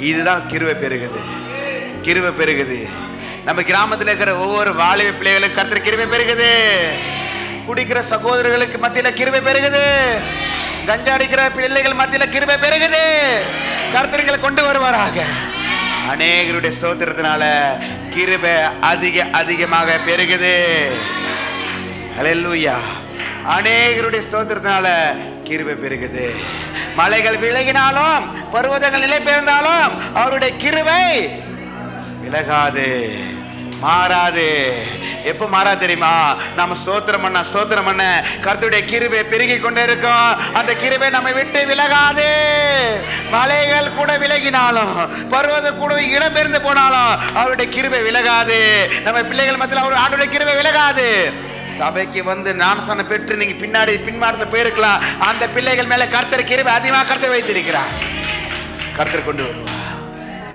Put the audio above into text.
இதுதான் கிருபை பெருகுது, கிருபை பெருகுது. நம்ம கிராமத்தில் இருக்கிற ஒவ்வொரு வாலிப பிள்ளைகளுக்கு கர்த்தர் கிருபை பெருகுது. குடிக்கிற சகோதரர்களுக்கு மத்தியில கிருபை பெருகுது. கஞ்சா அடிக்கிற பிள்ளைகள் மத்தியில கிருபை பெருகுது. கர்த்தர்களை கொண்டு வருவாராக. அநேகருடைய ஸ்தோத்திரத்தினால கிருபை அதிகமாக பெருகுது. ஹல்லேலூயா. அநேகருடைய ஸ்தோத்திரத்தினால கிருபை பெருகுது. மலைகள் விலகினாலும் பர்வதங்கள் நிலை பெயர்ந்தாலும் அவருடைய கிருபை விலகாது, மாறாது. எப்ப மாறா தெரியுமா? நம்ம ஸ்தோத்திரம் பண்ண கர்த்தருடைய கிருபை பெருகி கொண்டே இருக்கும். அந்த கிருபை நம்ம விட்டு விலகாது. மலைகள் கூட விலகினாலும் பர்வதம் கூட இடம்பெயர்ந்து போனாலும் அவருடைய கிருபை விலகாது. நம்ம பிள்ளைகள் மத்தியில் அவருடைய கிருபை விலகாது. சபைக்கு வந்து ஞானஸ்நானம் பெற்று நீங்க பின்மாறத போயிருக்கலாம். அந்த பிள்ளைகள் மேல கர்த்தர் கிருபை அதிகமாக கர்த்தர் வைத்திருக்கிறார். கர்த்தர் கொண்டு வருவார்.